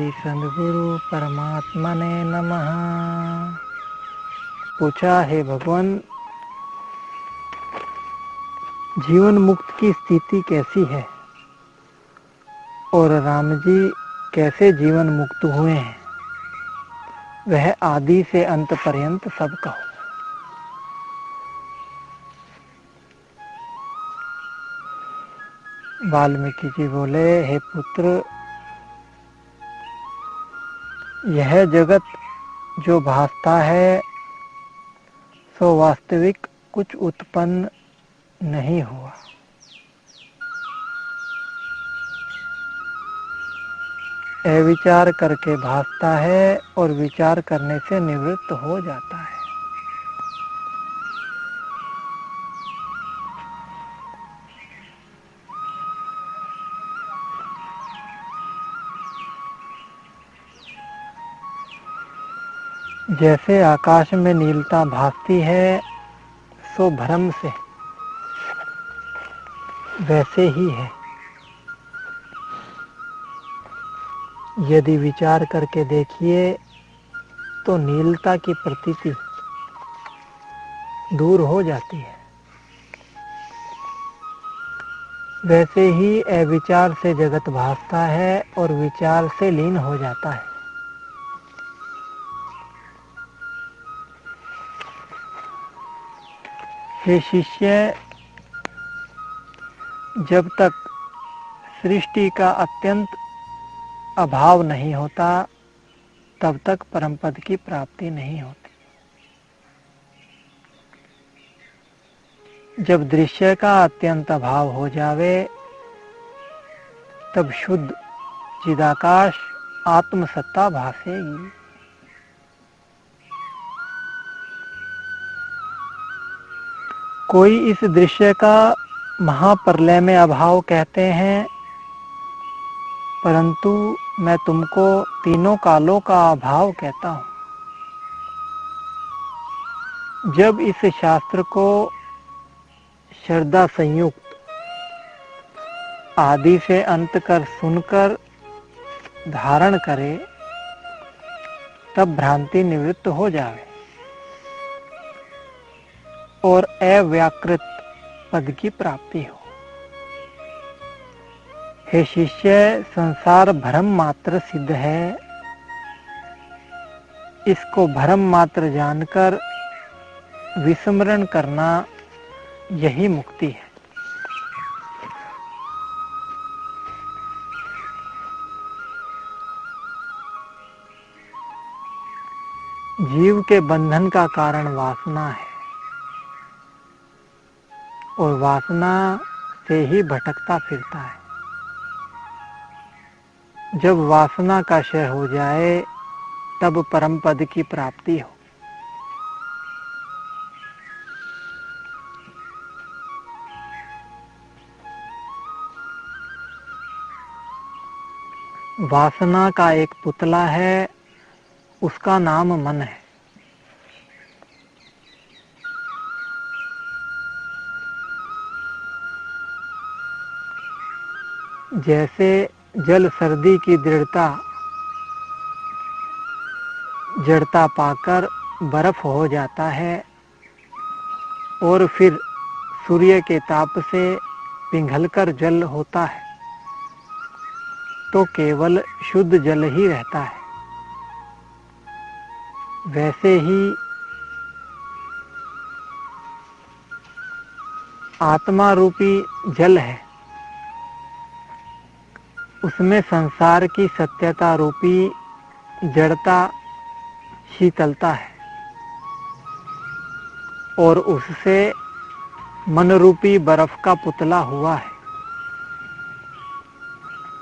श्री सद्गुरु परमात्मा ने नमः। पूछा, हे भगवान, जीवन मुक्त की स्थिति कैसी है और राम जी कैसे जीवन मुक्त हुए हैं, वह आदि से अंत पर्यंत सब कहो। वाल्मीकि जी बोले, हे पुत्र, यह जगत जो भासता है सो वास्तविक कुछ उत्पन्न नहीं हुआ। अविचार करके भासता है और विचार करने से निवृत्त हो जाता है। जैसे आकाश में नीलता भासती है सो भ्रम से, वैसे ही है। यदि विचार करके देखिए तो नीलता की प्रतीति दूर हो जाती है। वैसे ही अविचार से जगत भासता है और विचार से लीन हो जाता है। हे शिष्य, जब तक सृष्टि का अत्यंत अभाव नहीं होता तब तक परम पद की प्राप्ति नहीं होती। जब दृश्य का अत्यंत अभाव हो जावे तब शुद्ध चिदाकाश आत्मसत्ता भासेगी। कोई इस दृश्य का महाप्रलय में अभाव कहते हैं, परंतु मैं तुमको तीनों कालों का अभाव कहता हूं। जब इस शास्त्र को श्रद्धा संयुक्त आदि से अंत कर सुनकर धारण करे तब भ्रांति निवृत्त हो जाए और अव्याकृत पद की प्राप्ति हो। हे शिष्य, संसार भ्रम मात्र सिद्ध है। इसको भ्रम मात्र जानकर विस्मरण करना यही मुक्ति है। जीव के बंधन का कारण वासना है और वासना से ही भटकता फिरता है। जब वासना का क्षय हो जाए तब परम पद की प्राप्ति हो। वासना का एक पुतला है, उसका नाम मन है। जैसे जल सर्दी की दृढ़ता जड़ता पाकर बर्फ हो जाता है और फिर सूर्य के ताप से पिघलकर जल होता है, तो केवल शुद्ध जल ही रहता है। वैसे ही आत्मा रूपी जल है, उसमें संसार की सत्यता रूपी जड़ता शीतलता है और उससे मन रूपी बर्फ का पुतला हुआ है।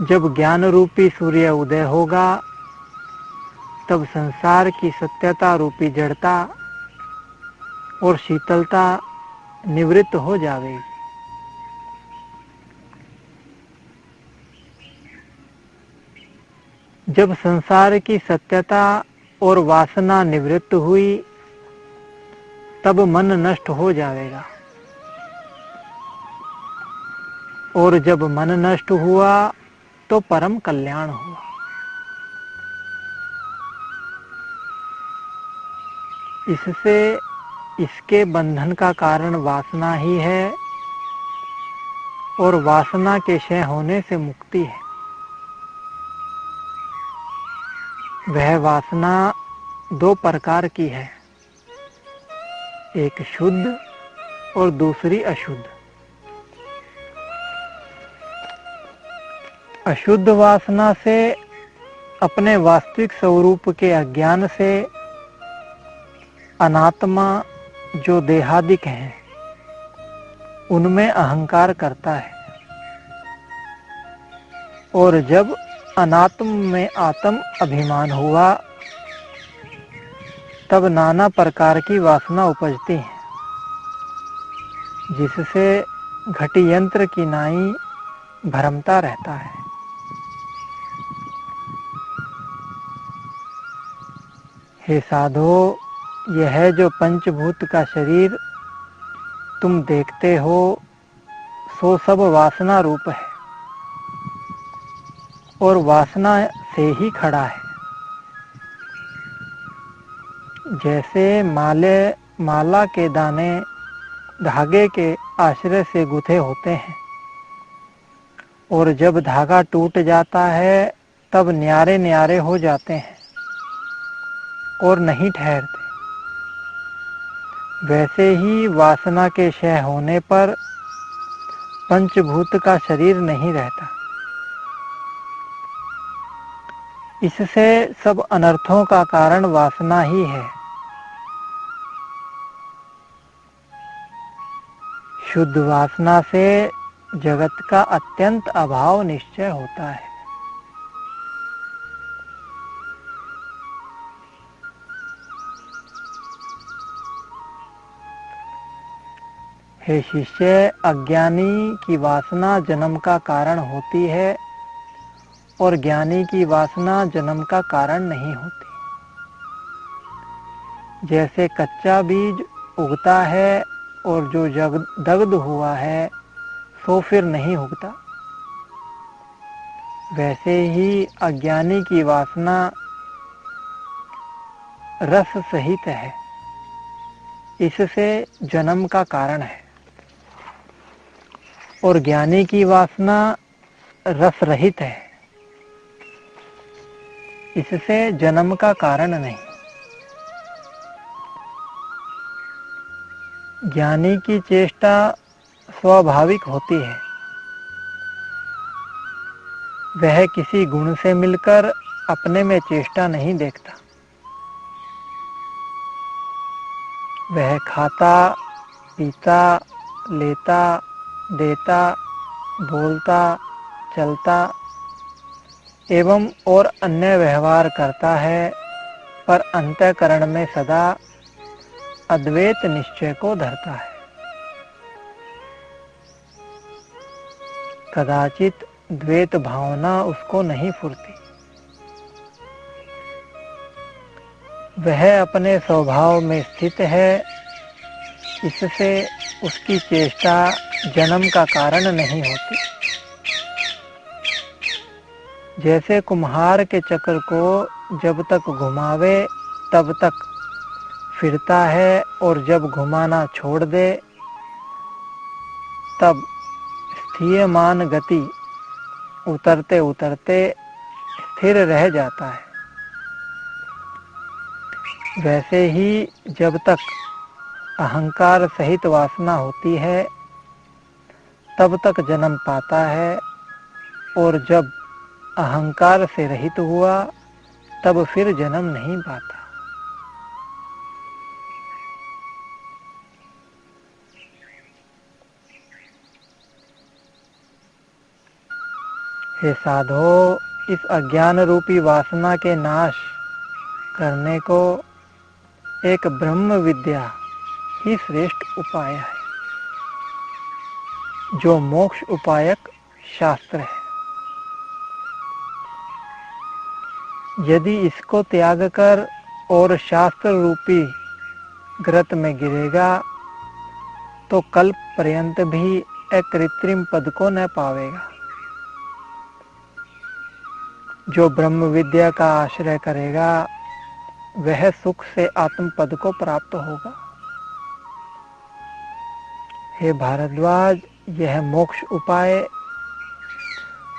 जब ज्ञान रूपी सूर्य उदय होगा तब संसार की सत्यता रूपी जड़ता और शीतलता निवृत्त हो जाएगी। जब संसार की सत्यता और वासना निवृत्त हुई तब मन नष्ट हो जाएगा और जब मन नष्ट हुआ तो परम कल्याण हुआ। इससे इसके बंधन का कारण वासना ही है और वासना के क्षय होने से मुक्ति है। वह वासना दो प्रकार की है, एक शुद्ध और दूसरी अशुद्ध। अशुद्ध वासना से अपने वास्तविक स्वरूप के अज्ञान से अनात्मा जो देहादिक हैं उनमें अहंकार करता है, और जब अनात्म में आत्म अभिमान हुआ तब नाना प्रकार की वासना उपजती है, जिससे घटी यंत्र की नाई भ्रमता रहता है। हे साधो, यह जो पंचभूत का शरीर तुम देखते हो सो सब वासना रूप है और वासना से ही खड़ा है। जैसे माला के दाने धागे के आश्रय से गुथे होते हैं और जब धागा टूट जाता है तब न्यारे न्यारे हो जाते हैं और नहीं ठहरते, वैसे ही वासना के क्षय होने पर पंचभूत का शरीर नहीं रहता। इससे सब अनर्थों का कारण वासना ही है। शुद्ध वासना से जगत का अत्यंत अभाव निश्चय होता है। हे शिष्य, अज्ञानी की वासना जन्म का कारण होती है और ज्ञानी की वासना जन्म का कारण नहीं होती। जैसे कच्चा बीज उगता है और जो दग्ध हुआ है सो फिर नहीं उगता, वैसे ही अज्ञानी की वासना रस सहित है, इससे जन्म का कारण है, और ज्ञानी की वासना रस रहित है, इससे जन्म का कारण नहीं। ज्ञानी की चेष्टा स्वाभाविक होती है, वह किसी गुण से मिलकर अपने में चेष्टा नहीं देखता। वह खाता, पीता, लेता, देता, बोलता, चलता एवं और अन्य व्यवहार करता है, पर अंतःकरण में सदा अद्वैत निश्चय को धरता है। कदाचित द्वैत भावना उसको नहीं फुरती। वह अपने स्वभाव में स्थित है, इससे उसकी चेष्टा जन्म का कारण नहीं होती। जैसे कुम्हार के चक्र को जब तक घुमावे तब तक फिरता है और जब घुमाना छोड़ दे तब स्थीयमान गति उतरते उतरते स्थिर रह जाता है। वैसे ही जब तक अहंकार सहित वासना होती है तब तक जन्म पाता है, और जब अहंकार से रहित हुआ तब फिर जन्म नहीं पाता। हे साधो, इस अज्ञान रूपी वासना के नाश करने को एक ब्रह्म विद्या ही श्रेष्ठ उपाय है, जो मोक्ष उपायक शास्त्र है। यदि इसको त्याग कर और शास्त्र रूपी ग्रत में गिरेगा तो कल्प पर्यंत भी एक कृत्रिम पद को न पावेगा। जो ब्रह्म विद्या का आश्रय करेगा वह सुख से आत्मपद को प्राप्त होगा। हे भारद्वाज, यह मोक्ष उपाय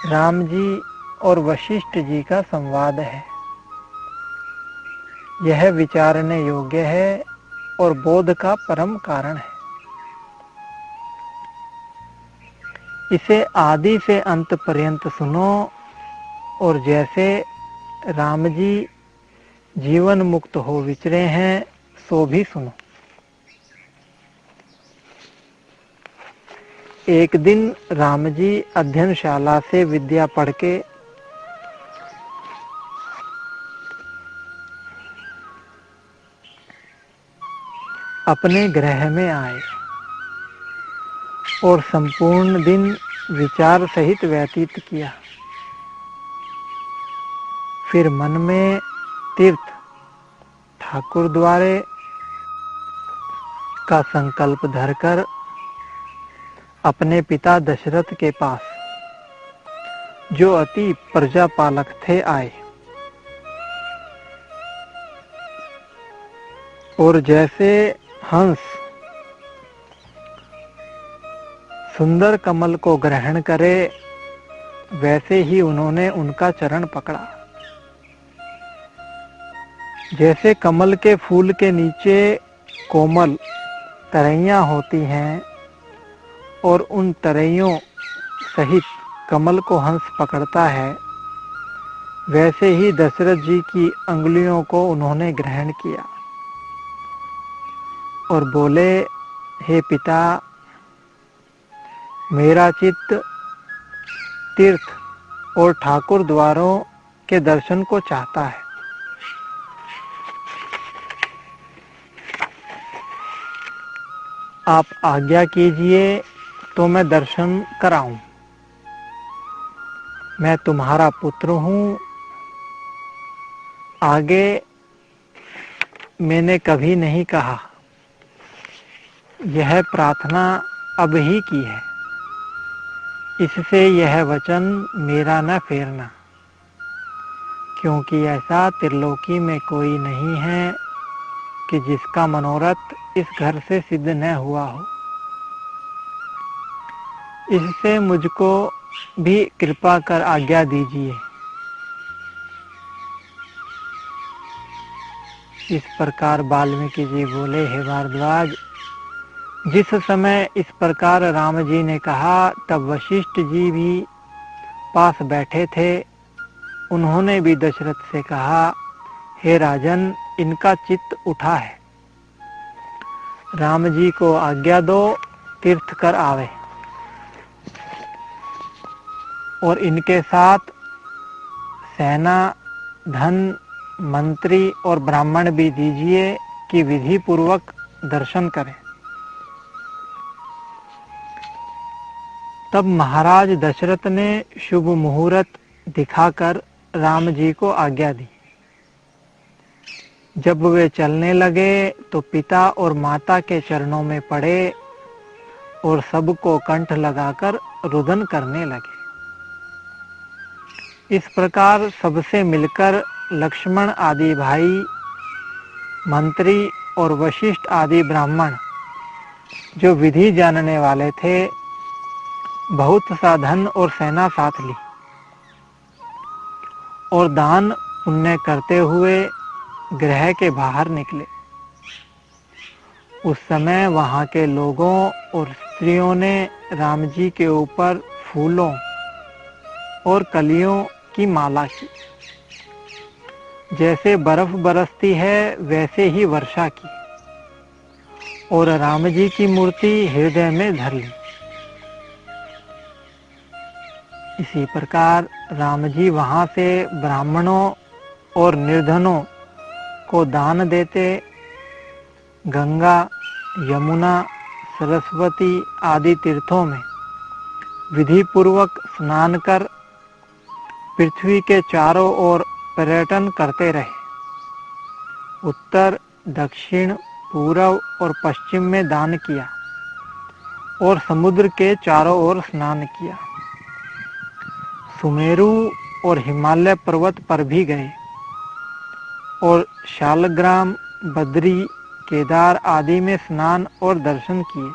राम जी और वशिष्ठ जी का संवाद है। यह विचारने योग्य है और बोध का परम कारण है। इसे आदि से अंत पर्यंत सुनो और जैसे राम जी जीवन मुक्त हो विचरे हैं सो भी सुनो। एक दिन राम जी अध्ययनशाला से विद्या पढ़ के अपने गृह में आए और संपूर्ण दिन विचार सहित व्यतीत किया। फिर मन में तीर्थ ठाकुर द्वारे का संकल्प धरकर अपने पिता दशरथ के पास, जो अति प्रजापालक थे, आए और जैसे हंस सुंदर कमल को ग्रहण करे वैसे ही उन्होंने उनका चरण पकड़ा। जैसे कमल के फूल के नीचे कोमल तरैयां होती हैं और उन तरैयों सहित कमल को हंस पकड़ता है, वैसे ही दशरथ जी की अंगुलियों को उन्होंने ग्रहण किया और बोले, हे पिता, मेरा चित्त तीर्थ और ठाकुर द्वारों के दर्शन को चाहता है। आप आज्ञा कीजिए तो मैं दर्शन कराऊं। मैं तुम्हारा पुत्र हूँ। आगे मैंने कभी नहीं कहा, यह प्रार्थना अब ही की है। इससे यह वचन मेरा न फेरना, क्योंकि ऐसा त्रिलोकी में कोई नहीं है कि जिसका मनोरथ इस घर से सिद्ध न हुआ हो। इससे मुझको भी कृपा कर आज्ञा दीजिए। इस प्रकार वाल्मीकि जी बोले, हे भारद्वाज, जिस समय इस प्रकार राम जी ने कहा तब वशिष्ठ जी भी पास बैठे थे। उन्होंने भी दशरथ से कहा, हे राजन, इनका चित्त उठा है, राम जी को आज्ञा दो, तीर्थ कर आवे और इनके साथ सेना, धन, मंत्री और ब्राह्मण भी दीजिए कि विधि पूर्वक दर्शन करें। तब महाराज दशरथ ने शुभ मुहूर्त दिखाकर राम जी को आज्ञा दी। जब वे चलने लगे तो पिता और माता के चरणों में पड़े और सबको कंठ लगाकर रुदन करने लगे। इस प्रकार सबसे मिलकर लक्ष्मण आदि भाई, मंत्री और वशिष्ठ आदि ब्राह्मण, जो विधि जानने वाले थे, बहुत सा धन और सेना साथ ली और दान पुण्य करते हुए गृह के बाहर निकले। उस समय वहां के लोगों और स्त्रियों ने राम जी के ऊपर फूलों और कलियों की माला की। जैसे बर्फ बरसती है वैसे ही वर्षा की और राम जी की मूर्ति हृदय में धर ली। इसी प्रकार राम जी वहां से ब्राह्मणों और निर्धनों को दान देते गंगा, यमुना, सरस्वती आदि तीर्थों में विधि पूर्वक स्नान कर पृथ्वी के चारों ओर पर्यटन करते रहे। उत्तर, दक्षिण, पूर्व और पश्चिम में दान किया और समुद्र के चारों ओर स्नान किया। सुमेरु और हिमालय पर्वत पर भी गए और शालग्राम, बद्री, केदार आदि में स्नान और दर्शन किए।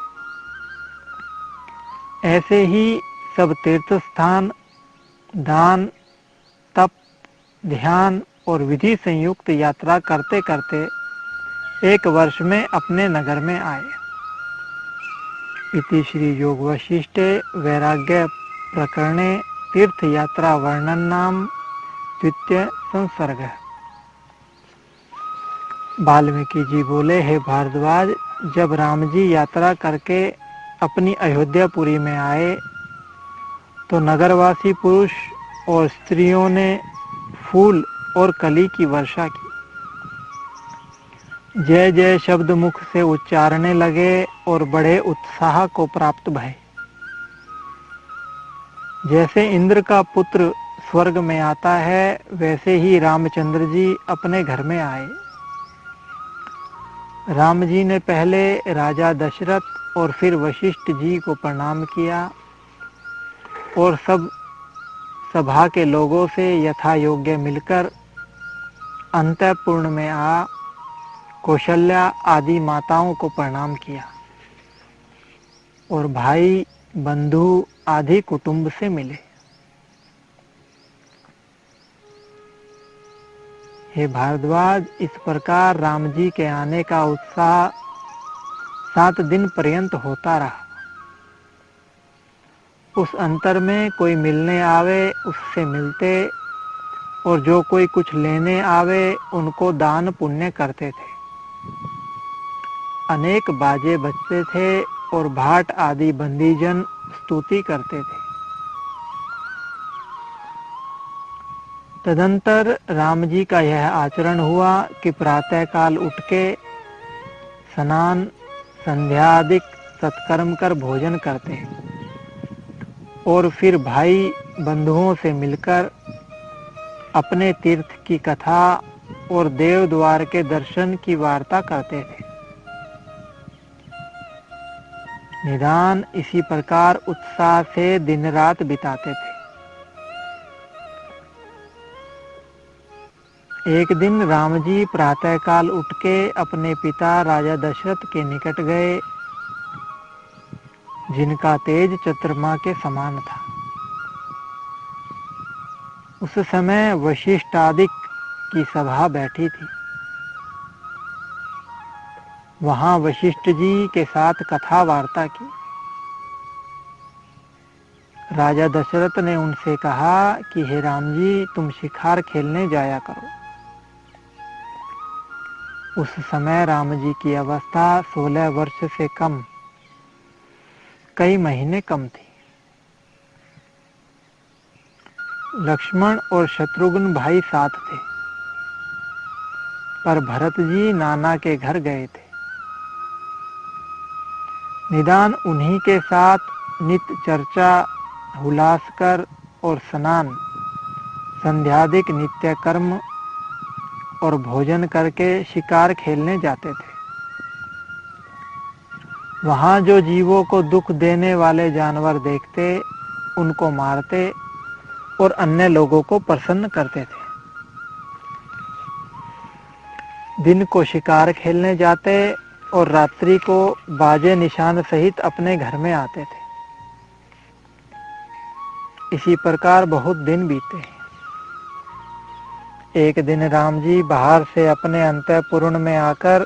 ऐसे ही सब तीर्थ स्थान, दान, तप, ध्यान और विधि संयुक्त यात्रा करते करते एक वर्ष में अपने नगर में आए। इति श्री योग वशिष्ठे वैराग्य प्रकरणे तीर्थ यात्रा वर्णन नाम द्वितीय संसर्ग। वाल्मीकि जी बोले, हे भारद्वाज, जब राम जी यात्रा करके अपनी अयोध्यापुरी में आए तो नगरवासी पुरुष और स्त्रियों ने फूल और कली की वर्षा की। जय जय शब्द मुख से उच्चारने लगे और बड़े उत्साह को प्राप्त भये। जैसे इंद्र का पुत्र स्वर्ग में आता है, वैसे ही रामचंद्र जी अपने घर में आए। राम जी ने पहले राजा दशरथ और फिर वशिष्ठ जी को प्रणाम किया और सब सभा के लोगों से यथा योग्य मिलकर अंतःपुर में आ कौशल्या आदि माताओं को प्रणाम किया और भाई, बंधु आदि कुटुंब से मिले। हे भारद्वाज, इस प्रकार राम जी के आने का उत्साह 7 दिन पर्यंत होता रहा। उस अंतर में कोई मिलने आवे उससे मिलते और जो कोई कुछ लेने आवे उनको दान पुण्य करते थे। अनेक बाजे बजते थे और भाट आदि बंदीजन स्तुति करते थे। तदंतर राम जी का यह आचरण हुआ कि प्रातःकाल उठ के स्नान, संध्या आदि सत्कर्म कर भोजन करते और फिर भाई बंधुओं से मिलकर अपने तीर्थ की कथा और देव द्वार के दर्शन की वार्ता करते थे। निदान इसी प्रकार उत्साह से दिन रात बिताते थे। एक दिन राम जी प्रातःकाल उठ के अपने पिता राजा दशरथ के निकट गए, जिनका तेज चंद्रमा के समान था। उस समय वशिष्ठ आदि की सभा बैठी थी। वहां वशिष्ठ जी के साथ कथा वार्ता की। राजा दशरथ ने उनसे कहा कि हे राम जी, तुम शिकार खेलने जाया करो। उस समय राम जी की अवस्था 16 वर्ष से कम, कई महीने कम थी। लक्ष्मण और शत्रुघ्न भाई साथ थे, पर भरत जी नाना के घर गए थे। निदान उन्हीं के साथ नित्य चर्चा, हुलास कर और स्नान, संध्यादिक नित्य कर्म और भोजन करके शिकार खेलने जाते थे। वहां जो जीवों को दुख देने वाले जानवर देखते, उनको मारते और अन्य लोगों को प्रसन्न करते थे। दिन को शिकार खेलने जाते और रात्रि को बाजे निशान सहित अपने घर में आते थे। इसी प्रकार बहुत दिन बीते। एक दिन राम जी बाहर से अपने अंतःपुर में आकर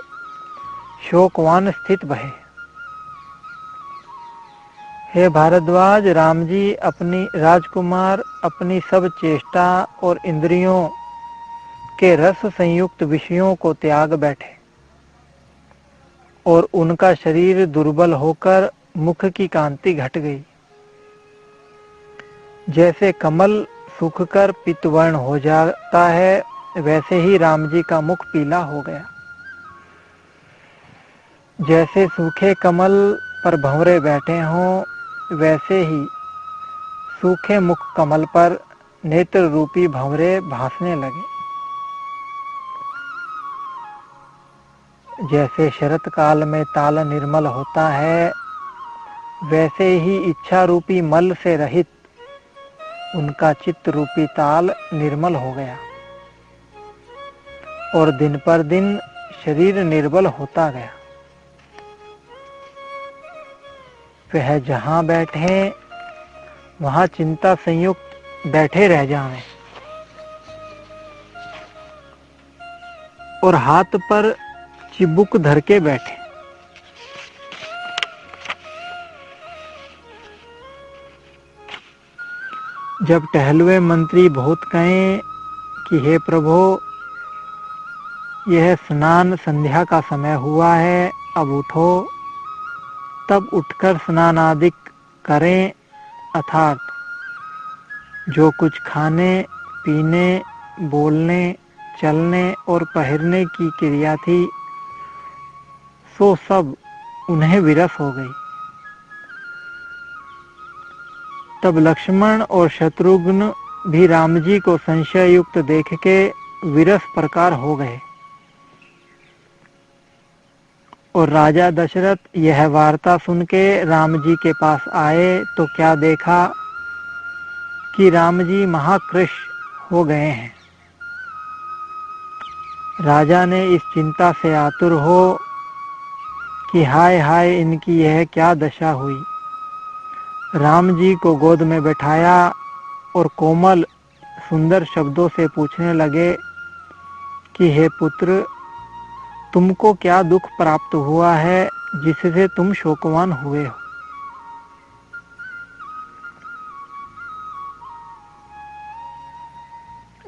शोकवान स्थित भये। हे भारद्वाज, राम जी अपनी राजकुमार अपनी सब चेष्टा और इंद्रियों के रस संयुक्त विषयों को त्याग बैठे और उनका शरीर दुर्बल होकर मुख की कांति घट गई। जैसे कमल सूखकर पीतवर्ण हो जाता है, वैसे ही राम जी का मुख पीला हो गया। जैसे सूखे कमल पर भंवरे बैठे हों, वैसे ही सूखे मुख कमल पर नेत्र रूपी भंवरे भासने लगे। जैसे शरत काल में ताल निर्मल होता है, वैसे ही इच्छा रूपी मल से रहित उनका चित्त रूपी ताल निर्मल हो गया। और दिन पर दिन शरीर निर्बल होता गया। वह जहां बैठे वहां चिंता संयुक्त बैठे रह जाएं और हाथ पर चिबुक धर के बैठे। जब टहलुए मंत्री बहुत कहें कि हे प्रभु, यह स्नान संध्या का समय हुआ है, अब उठो, तब उठकर स्नान आदि करें, अर्थात जो कुछ खाने पीने, बोलने, चलने और पहनने की क्रिया थी सो सब उन्हें विरस हो गई। तब लक्ष्मण और शत्रुघ्न भी राम जी को संशय युक्त देख के विरस प्रकार हो गए और राजा दशरथ यह वार्ता सुन के राम जी के पास आए तो क्या देखा कि राम जी महाकृश हो गए हैं। राजा ने इस चिंता से आतुर हो कि हाय हाय, इनकी यह क्या दशा हुई। राम जी को गोद में बैठाया और कोमल सुंदर शब्दों से पूछने लगे कि हे पुत्र, तुमको क्या दुख प्राप्त हुआ है जिससे तुम शोकवान हुए हो।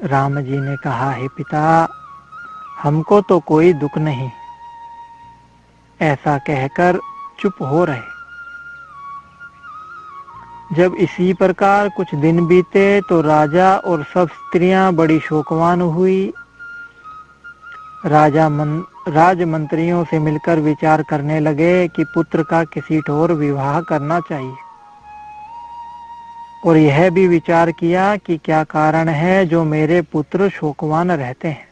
राम जी ने कहा, हे पिता, हमको तो कोई दुख नहीं। ऐसा कहकर चुप हो रहे। जब इसी प्रकार कुछ दिन बीते तो राजा और सब स्त्रियां बड़ी शोकवान हुई। राजमंत्रियों से मिलकर विचार करने लगे कि पुत्र का किसी ठोर विवाह करना चाहिए और यह भी विचार किया कि क्या कारण है जो मेरे पुत्र शोकवान रहते हैं।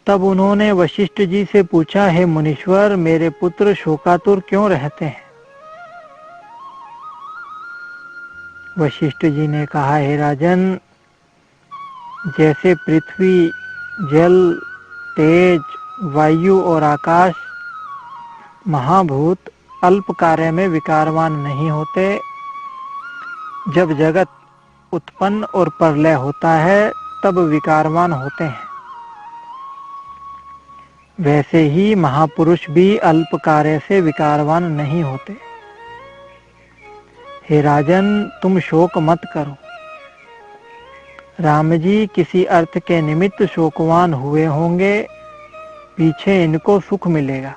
तब उन्होंने वशिष्ठ जी से पूछा, हे मुनीश्वर, मेरे पुत्र शोकातुर क्यों रहते हैं। वशिष्ठ जी ने कहा, हे राजन, जैसे पृथ्वी, जल, तेज, वायु और आकाश महाभूत अल्प कार्य में विकारवान नहीं होते, जब जगत उत्पन्न और प्रलय होता है तब विकारवान होते हैं, वैसे ही महापुरुष भी अल्प कार्य से विकारवान नहीं होते। हे राजन, तुम शोक मत करो। राम जी किसी अर्थ के निमित्त शोकवान हुए होंगे, पीछे इनको सुख मिलेगा।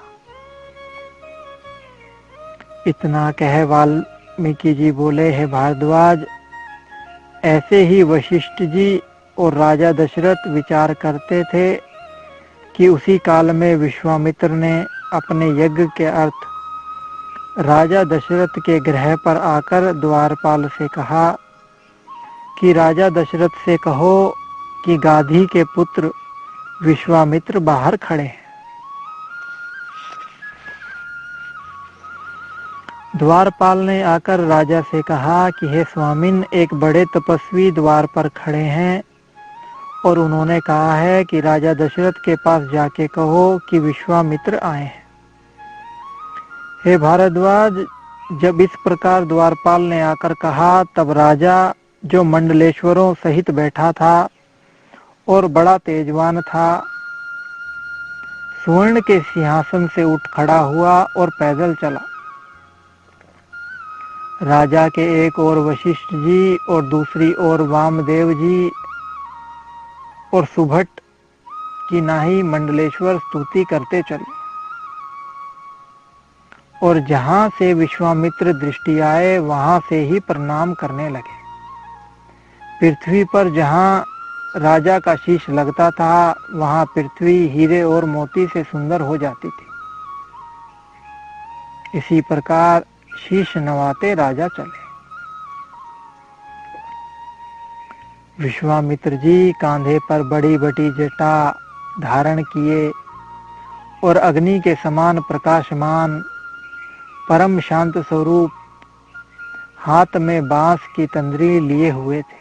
इतना कह वाल्मीकि जी बोले, हे भारद्वाज, ऐसे ही वशिष्ठ जी और राजा दशरथ विचार करते थे कि उसी काल में विश्वामित्र ने अपने यज्ञ के अर्थ राजा दशरथ के गृह पर आकर द्वारपाल से कहा कि राजा दशरथ से कहो कि गाधी के पुत्र विश्वामित्र बाहर खड़े हैं। द्वारपाल ने आकर राजा से कहा कि हे स्वामिन, एक बड़े तपस्वी द्वार पर खड़े हैं और उन्होंने कहा है कि राजा दशरथ के पास जाके कहो कि विश्वामित्र आए हैं। हे भारद्वाज, जब इस प्रकार द्वारपाल ने आकर कहा तब राजा, जो मंडलेश्वरों सहित बैठा था और बड़ा तेजवान था, स्वर्ण के सिंहासन से उठ खड़ा हुआ और पैदल चला। राजा के एक ओर वशिष्ठ जी और दूसरी ओर वामदेव जी और सुभट की नाही मंडलेश्वर स्तुति करते चले और जहां से विश्वामित्र दृष्टि आए वहां से ही प्रणाम करने लगे। पृथ्वी पर जहां राजा का शीश लगता था वहां पृथ्वी हीरे और मोती से सुंदर हो जाती थी। इसी प्रकार शीश नवाते राजा चले। विश्वामित्र जी कांधे पर बड़ी बड़ी जटा धारण किए और अग्नि के समान प्रकाशमान परम शांत स्वरूप हाथ में बांस की तंद्री लिए हुए थे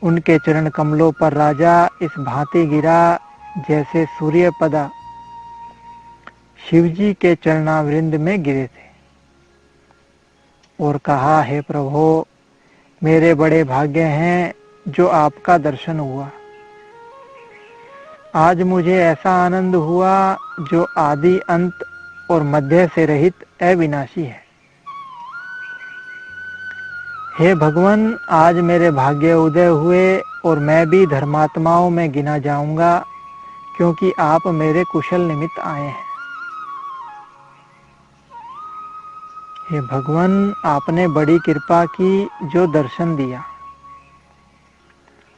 उनके चरण कमलों पर राजा इस भांति गिरा जैसे सूर्यपदा शिवजी के चरणावृंद में गिरे थे, और कहा, हे प्रभु, मेरे बड़े भाग्य हैं जो आपका दर्शन हुआ। आज मुझे ऐसा आनंद हुआ जो आदि अंत और मध्य से रहित अविनाशी है। हे भगवान, आज मेरे भाग्य उदय हुए और मैं भी धर्मात्माओं में गिना जाऊंगा, क्योंकि आप मेरे कुशल निमित्त आए हैं। हे भगवान, आपने बड़ी कृपा की जो दर्शन दिया।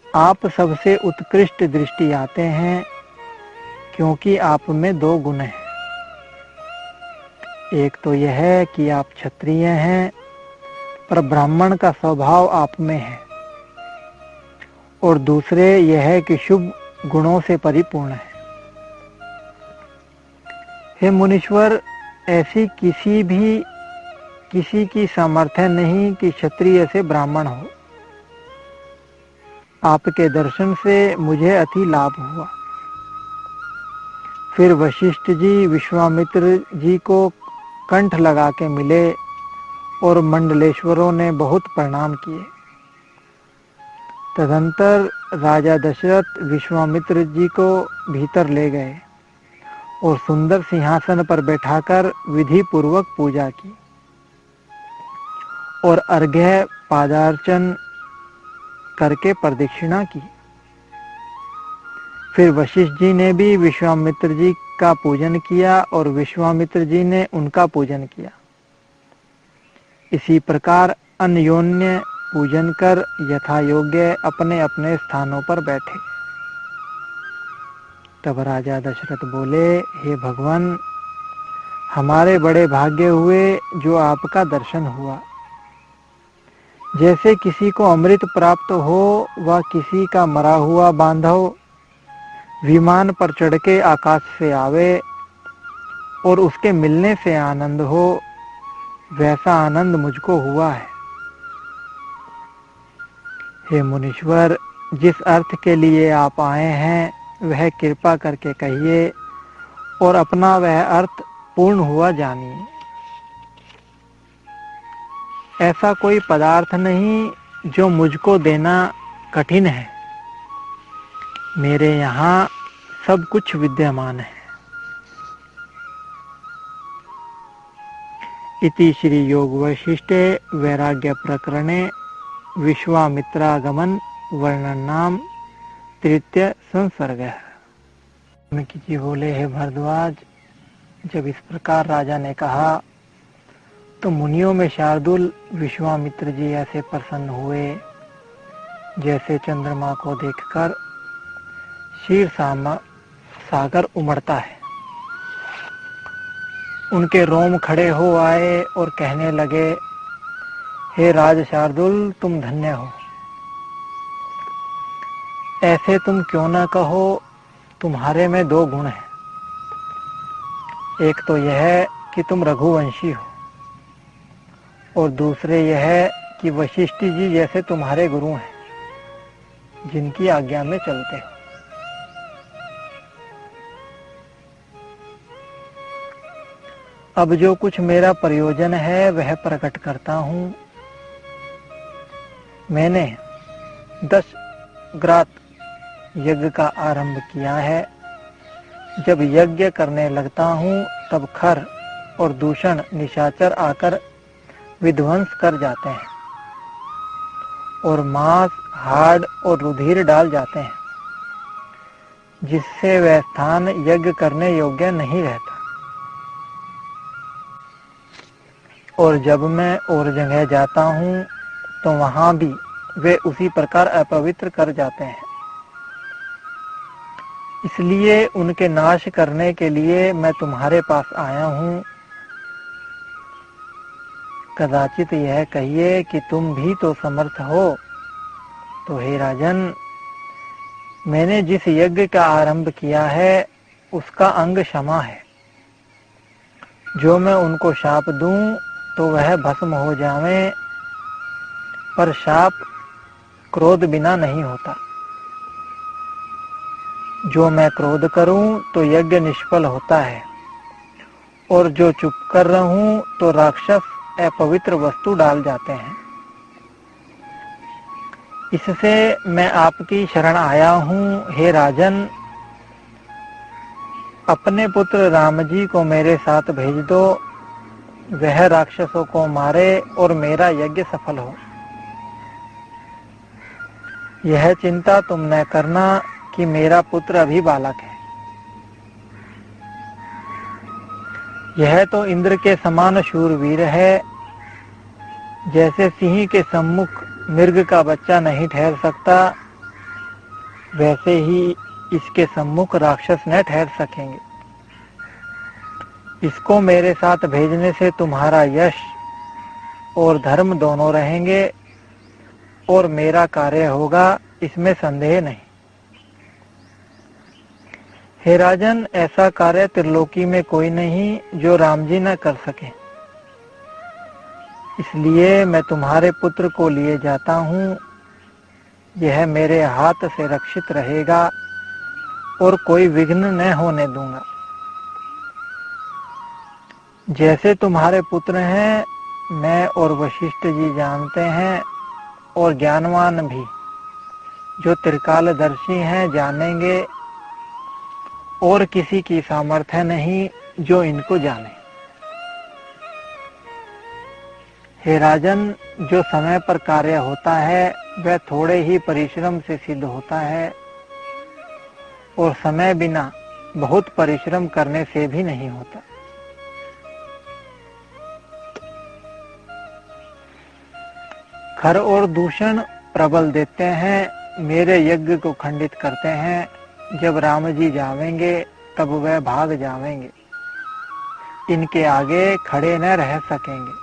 आप सबसे उत्कृष्ट दृष्टि आते हैं, क्योंकि आप में दो गुण हैं। एक तो यह है कि आप क्षत्रिय हैं, पर ब्राह्मण का स्वभाव आप में है, और दूसरे यह है कि शुभ गुणों से परिपूर्ण है। हे मुनीश्वर, ऐसी किसी की सामर्थ्य नहीं कि क्षत्रिय से ब्राह्मण हो। आपके दर्शन से मुझे अति लाभ हुआ। फिर वशिष्ठ जी विश्वामित्र जी को कंठ लगा के मिले और मंडलेश्वरों ने बहुत प्रणाम किए। तदंतर राजा दशरथ विश्वामित्र जी को भीतर ले गए और सुंदर सिंहासन पर बैठाकर विधि पूर्वक पूजा की और अर्घ्य पादार्चन करके प्रदक्षिणा की। फिर वशिष्ठ जी ने भी विश्वामित्र जी का पूजन किया और विश्वामित्र जी ने उनका पूजन किया। इसी प्रकार अन्योन्य पूजन कर यथा योग्य अपने अपने स्थानों पर बैठे। तब राजा दशरथ बोले, हे भगवान, हमारे बड़े भाग्य हुए जो आपका दर्शन हुआ। जैसे किसी को अमृत प्राप्त हो व किसी का मरा हुआ बांधव विमान पर चढ़ के आकाश से आवे और उसके मिलने से आनंद हो, वैसा आनंद मुझको हुआ है। हे मुनीश्वर, जिस अर्थ के लिए आप आए हैं वह कृपा करके कहिए और अपना वह अर्थ पूर्ण हुआ जानिए। ऐसा कोई पदार्थ नहीं जो मुझको देना कठिन है। मेरे यहाँ सब कुछ विद्यमान है। इति श्री योग वैशिष्टे वैराग्य प्रकरणे विश्वामित्रागमन वर्णनाम तृतीय संसर्ग। जी बोले, हे भरद्वाज, जब इस प्रकार राजा ने कहा तो मुनियों में शार्दुल विश्वामित्र जी ऐसे प्रसन्न हुए जैसे चंद्रमा को देखकर क्षीर सागर उमड़ता है। उनके रोम खड़े हो आए और कहने लगे, हे राज शार्दुल, तुम धन्य हो। ऐसे तुम क्यों न कहो, तुम्हारे में दो गुण हैं। एक तो यह है कि तुम रघुवंशी हो और दूसरे यह है कि वशिष्ठ जी जैसे तुम्हारे गुरु हैं, जिनकी आज्ञा में चलते हो। अब जो कुछ मेरा प्रयोजन है वह प्रकट करता हूँ। मैंने 10 ग्रात यज्ञ का आरंभ किया है। जब यज्ञ करने लगता हूँ तब खर और दूषण निशाचर आकर विध्वंस कर जाते हैं और मांस, हाड़ और रुधिर डाल जाते हैं, जिससे वह स्थान यज्ञ करने योग्य नहीं रहता। और जब मैं और जगह जाता हूँ तो वहां भी वे उसी प्रकार अपवित्र कर जाते हैं। इसलिए उनके नाश करने के लिए मैं तुम्हारे पास आया हूँ। कदाचित यह कहिए कि तुम भी तो समर्थ हो। तो हे राजन, मैंने जिस यज्ञ का आरंभ किया है उसका अंग क्षमा है। जो मैं उनको शाप दूं तो वह भस्म हो जावे, पर शाप क्रोध बिना नहीं होता। जो मैं क्रोध करूं तो यज्ञ निष्फल होता है, और जो चुप कर रहूं तो राक्षस अपवित्र वस्तु डाल जाते हैं। इससे मैं आपकी शरण आया हूं। हे राजन, अपने पुत्र राम जी को मेरे साथ भेज दो। वह राक्षसों को मारे और मेरा यज्ञ सफल हो। यह चिंता तुम न करना कि मेरा पुत्र अभी बालक है। यह तो इंद्र के समान शूरवीर है। जैसे सिंह के सम्मुख मृग का बच्चा नहीं ठहर सकता, वैसे ही इसके सम्मुख राक्षस न ठहर सकेंगे। इसको मेरे साथ भेजने से तुम्हारा यश और धर्म दोनों रहेंगे, और मेरा कार्य होगा, इसमें संदेह नहीं। हे राजन, ऐसा कार्य त्रिलोकी में कोई नहीं जो राम जी न कर सके। इसलिए मैं तुम्हारे पुत्र को लिए जाता हूँ। यह मेरे हाथ से रक्षित रहेगा और कोई विघ्न न होने दूंगा। जैसे तुम्हारे पुत्र हैं, मैं और वशिष्ठ जी जानते हैं, और ज्ञानवान भी जो त्रिकालदर्शी हैं जानेंगे, और किसी की सामर्थ्य नहीं जो इनको जाने। हे राजन, जो समय पर कार्य होता है वह थोड़े ही परिश्रम से सिद्ध होता है, और समय बिना बहुत परिश्रम करने से भी नहीं होता। खर और दूषण प्रबल देते हैं, मेरे यज्ञ को खंडित करते हैं। जब राम जी जावेंगे तब वह भाग जावेंगे, इनके आगे खड़े न रह सकेंगे।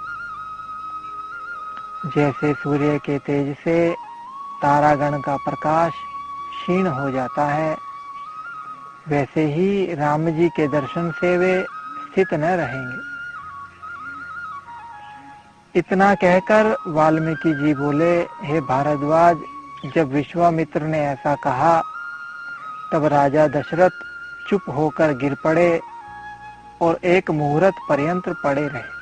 जैसे सूर्य के तेज से तारागण का प्रकाश क्षीण हो जाता है, वैसे ही राम जी के दर्शन से वे स्थित न रहेंगे। इतना कहकर वाल्मीकि जी बोले, हे भारद्वाज, जब विश्वामित्र ने ऐसा कहा तब राजा दशरथ चुप होकर गिर पड़े और एक मुहूर्त पर्यंत पड़े रहे।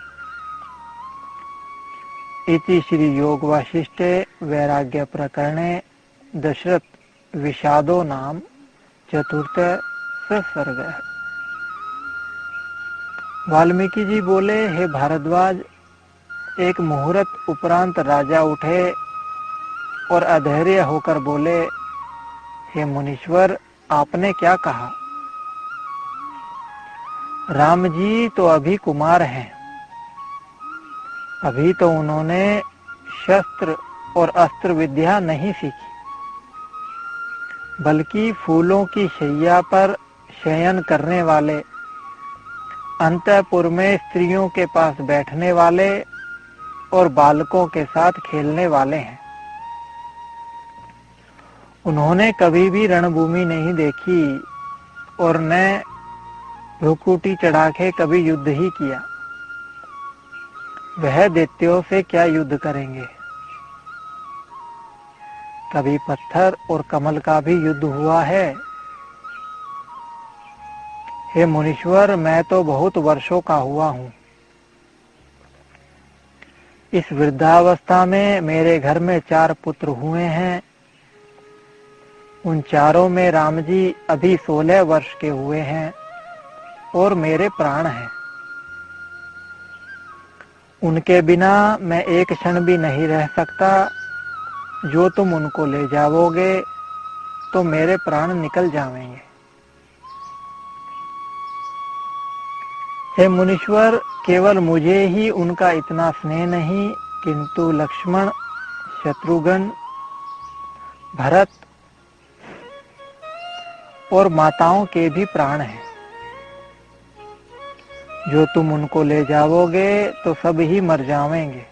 इति श्री योग वासिष्ठे वैराग्य प्रकरणे दशरथ विषादो नाम चतुर्थ सर्ग। वाल्मीकि जी बोले, हे भारद्वाज, एक मुहूर्त उपरांत राजा उठे और अधैर्य होकर बोले, हे मुनीश्वर, आपने क्या कहा? राम जी तो अभी कुमार हैं, अभी तो उन्होंने शस्त्र और अस्त्र विद्या नहीं सीखी, बल्कि फूलों की शैया पर शयन करने वाले, अंतःपुर में स्त्रियों के पास बैठने वाले और बालकों के साथ खेलने वाले हैं। उन्होंने कभी भी रणभूमि नहीं देखी और न भ्रुकुटी चढ़ा के कभी युद्ध ही किया। वह दैत्यों से क्या युद्ध करेंगे? कभी पत्थर और कमल का भी युद्ध हुआ है। हे मुनीश्वर, मैं तो बहुत वर्षों का हुआ हूँ। इस वृद्धावस्था में मेरे घर में 4 पुत्र हुए हैं। उन चारों में राम जी अभी 16 वर्ष के हुए हैं और मेरे प्राण हैं। उनके बिना मैं एक क्षण भी नहीं रह सकता। जो तुम उनको ले जाओगे तो मेरे प्राण निकल जाएंगे। हे मुनीश्वर, केवल मुझे ही उनका इतना स्नेह नहीं, किंतु लक्ष्मण, शत्रुघ्न, भरत और माताओं के भी प्राण हैं। जो तुम उनको ले जाओगे तो सब ही मर जाएंगे।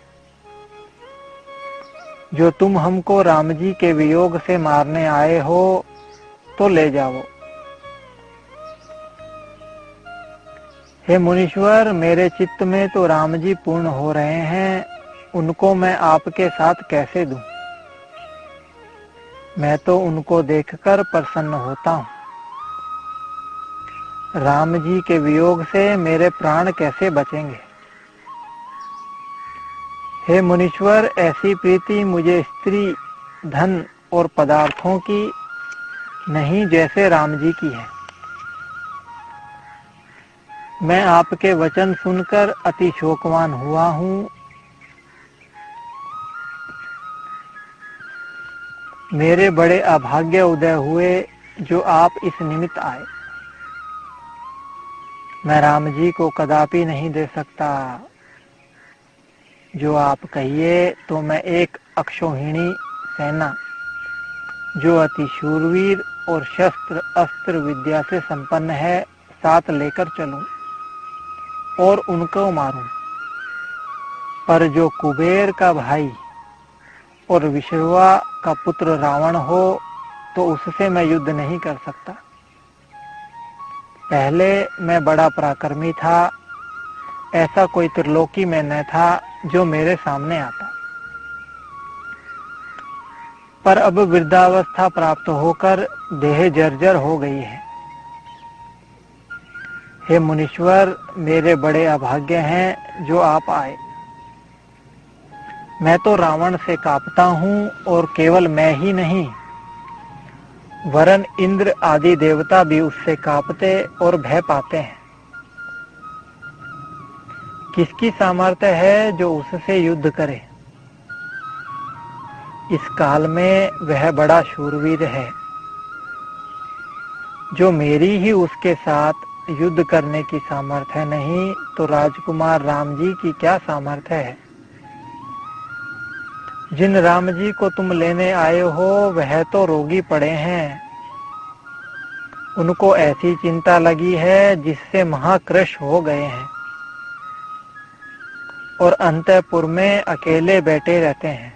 जो तुम हमको राम जी के वियोग से मारने आए हो तो ले जाओ। हे मुनीश्वर, मेरे चित्त में तो राम जी पूर्ण हो रहे हैं, उनको मैं आपके साथ कैसे दूं? मैं तो उनको देखकर प्रसन्न होता हूँ। राम जी के वियोग से मेरे प्राण कैसे बचेंगे। हे मुनीश्वर, ऐसी प्रीति मुझे स्त्री, धन और पदार्थों की नहीं जैसे राम जी की है। मैं आपके वचन सुनकर अति शोकवान हुआ हूँ। मेरे बड़े अभाग्य उदय हुए जो आप इस निमित्त आए। मैं राम जी को कदापि नहीं दे सकता। जो आप कहिए तो मैं एक अक्षौहिणी सेना जो अति शूरवीर और शस्त्र अस्त्र विद्या से संपन्न है साथ लेकर चलूं और उनको मारूं। पर जो कुबेर का भाई और विश्रवा का पुत्र रावण हो तो उससे मैं युद्ध नहीं कर सकता। पहले मैं बड़ा पराक्रमी था, ऐसा कोई त्रिलोकी में न था जो मेरे सामने आता। पर अब वृद्धावस्था प्राप्त होकर देह जर्जर हो गई है। हे मुनीश्वर, मेरे बड़े अभाग्य हैं जो आप आए। मैं तो रावण से कांपता हूँ और केवल मैं ही नहीं, वरन इंद्र आदि देवता भी उससे कांपते और भय पाते हैं। किसकी सामर्थ्य है जो उससे युद्ध करे। इस काल में वह बड़ा शूरवीर है। जो मेरी ही उसके साथ युद्ध करने की सामर्थ्य नहीं तो राजकुमार राम जी की क्या सामर्थ्य है। जिन राम जी को तुम लेने आए हो वह तो रोगी पड़े हैं। उनको ऐसी चिंता लगी है जिससे महाकृश हो गए हैं और अंतःपुर में अकेले बैठे रहते हैं।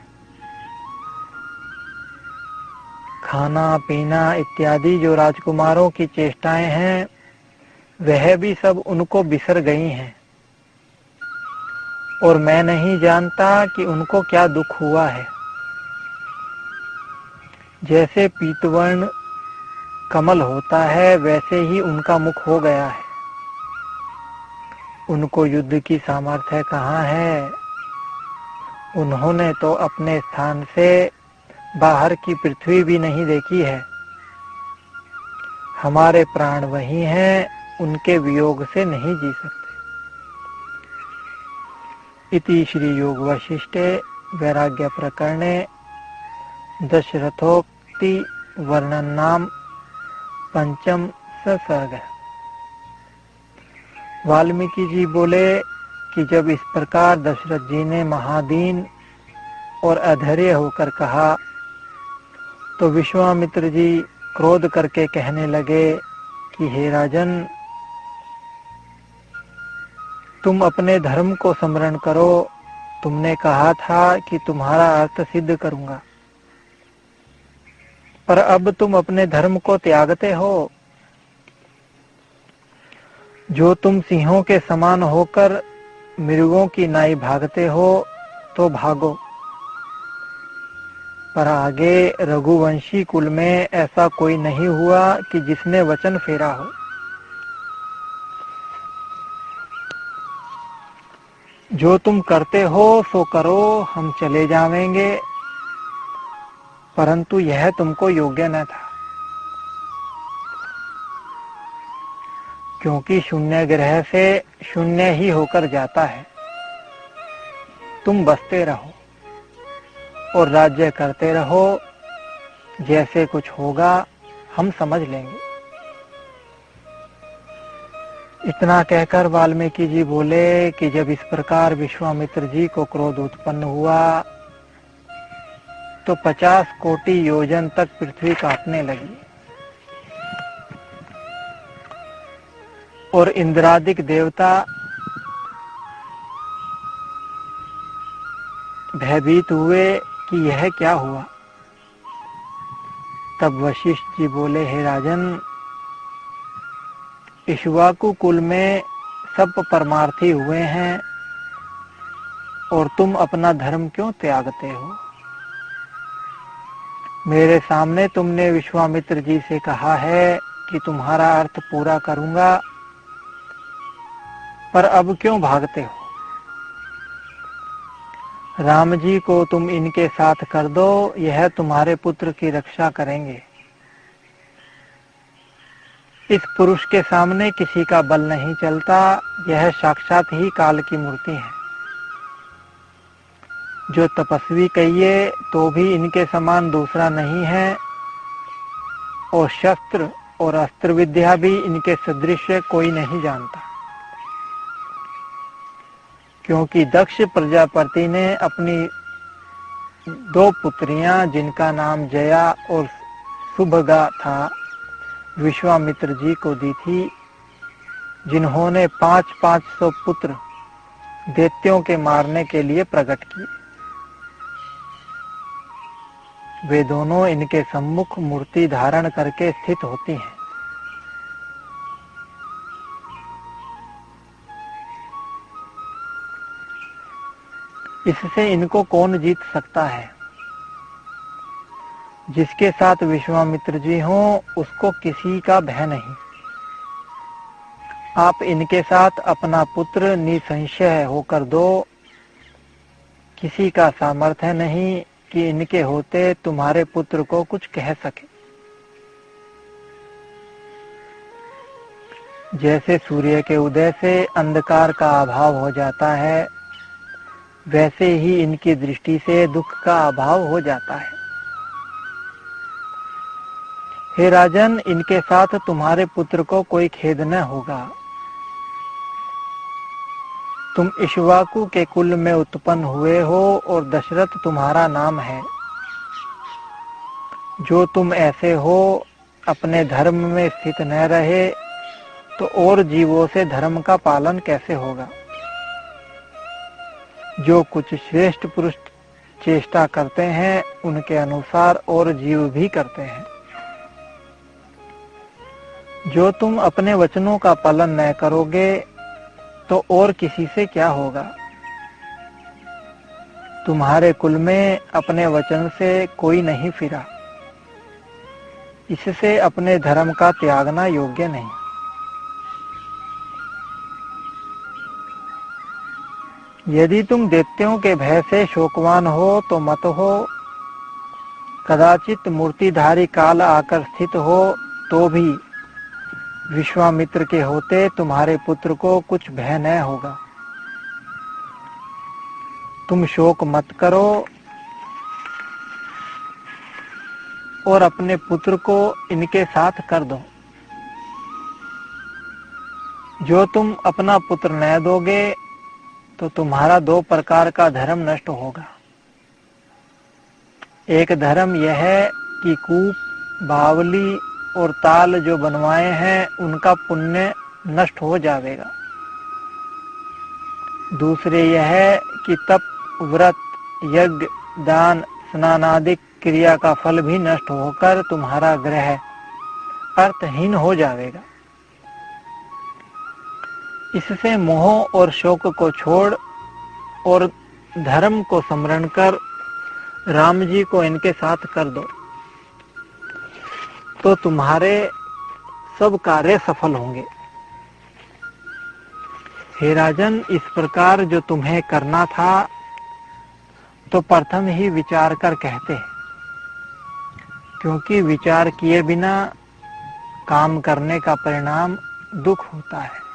खाना पीना इत्यादि जो राजकुमारों की चेष्टाएं हैं वह भी सब उनको बिसर गई हैं और मैं नहीं जानता कि उनको क्या दुख हुआ है। जैसे पीतवर्ण कमल होता है वैसे ही उनका मुख हो गया है। उनको युद्ध की सामर्थ्य कहाँ है। उन्होंने तो अपने स्थान से बाहर की पृथ्वी भी नहीं देखी है। हमारे प्राण वही हैं, उनके वियोग से नहीं जी सकते। इति श्री योग वशिष्ठे वैराग्य प्रकरणे दशरथोक्ति वर्णन नाम पंचम सर्ग। वाल्मीकि जी बोले कि जब इस प्रकार दशरथ जी ने महादीन और अधैर्य होकर कहा तो विश्वामित्र जी क्रोध करके कहने लगे कि हे राजन, तुम अपने धर्म को स्मरण करो। तुमने कहा था कि तुम्हारा अर्थ सिद्ध करूंगा, पर अब तुम अपने धर्म को त्यागते हो। जो तुम सिंहों के समान होकर मृगों की नाई भागते हो तो भागो, पर आगे रघुवंशी कुल में ऐसा कोई नहीं हुआ कि जिसने वचन फेरा हो। जो तुम करते हो सो करो, हम चले जावेंगे, परंतु यह तुमको योग्य न था, क्योंकि शून्य ग्रह से शून्य ही होकर जाता है। तुम बसते रहो और राज्य करते रहो, जैसे कुछ होगा हम समझ लेंगे। इतना कहकर वाल्मीकि जी बोले कि जब इस प्रकार विश्वामित्र जी को क्रोध उत्पन्न हुआ तो 50 कोटि योजन तक पृथ्वी कांपने लगी और इंद्रादिक देवता भयभीत हुए कि यह क्या हुआ। तब वशिष्ठ जी बोले, हे राजन, इक्ष्वाकु कुल में सब परमार्थी हुए हैं और तुम अपना धर्म क्यों त्यागते हो। मेरे सामने तुमने विश्वामित्र जी से कहा है कि तुम्हारा अर्थ पूरा करूंगा, पर अब क्यों भागते हो? राम जी को तुम इनके साथ कर दो, यह तुम्हारे पुत्र की रक्षा करेंगे। इस पुरुष के सामने किसी का बल नहीं चलता, यह साक्षात ही काल की मूर्ति है। जो तपस्वी कहिए तो भी इनके समान दूसरा नहीं है, और शस्त्र और अस्त्र विद्या भी इनके सदृश कोई नहीं जानता। क्योंकि दक्ष प्रजापति ने अपनी 2 पुत्रियां, जिनका नाम जया और सुभगा था, विश्वामित्र जी को दी थी, जिन्होंने 500 पुत्र दैत्यों के मारने के लिए प्रकट किए। वे दोनों इनके सम्मुख मूर्ति धारण करके स्थित होती हैं। इससे इनको कौन जीत सकता है? जिसके साथ विश्वामित्र जी हों, उसको किसी का भय नहीं। आप इनके साथ अपना पुत्र निसंशय होकर दो। किसी का सामर्थ्य नहीं कि इनके होते तुम्हारे पुत्र को कुछ कह सके। जैसे सूर्य के उदय से अंधकार का अभाव हो जाता है, वैसे ही इनकी दृष्टि से दुख का अभाव हो जाता है। हे राजन, इनके साथ तुम्हारे पुत्र को कोई खेद न होगा। तुम इक्ष्वाकु के कुल में उत्पन्न हुए हो और दशरथ तुम्हारा नाम है। जो तुम ऐसे हो, अपने धर्म में स्थित न रहे तो और जीवों से धर्म का पालन कैसे होगा? जो कुछ श्रेष्ठ पुरुष चेष्टा करते हैं, उनके अनुसार और जीव भी करते हैं। जो तुम अपने वचनों का पालन न करोगे तो और किसी से क्या होगा? तुम्हारे कुल में अपने वचन से कोई नहीं फिरा। इससे अपने धर्म का त्यागना योग्य नहीं। यदि तुम दैत्यों के भय से शोकवान हो तो मत हो। कदाचित मूर्तिधारी काल आकर स्थित हो तो भी विश्वामित्र के होते तुम्हारे पुत्र को कुछ भय न होगा। तुम शोक मत करो और अपने पुत्र को इनके साथ कर दो। जो तुम अपना पुत्र न दोगे तो तुम्हारा 2 प्रकार का धर्म नष्ट होगा। एक धर्म यह है कि कूप, बावली और ताल जो बनवाए हैं, उनका पुण्य नष्ट हो जाएगा। दूसरे यह है कि तप, व्रत, यज्ञ, दान, स्नानादि क्रिया का फल भी नष्ट होकर तुम्हारा ग्रह अर्थहीन हो जाएगा। इससे मोह और शोक को छोड़ और धर्म को स्मरण कर राम जी को इनके साथ कर दो, तो तुम्हारे सब कार्य सफल होंगे। हे राजन, इस प्रकार जो तुम्हें करना था तो प्रथम ही विचार कर कहते हैं, क्योंकि विचार किए बिना काम करने का परिणाम दुख होता है।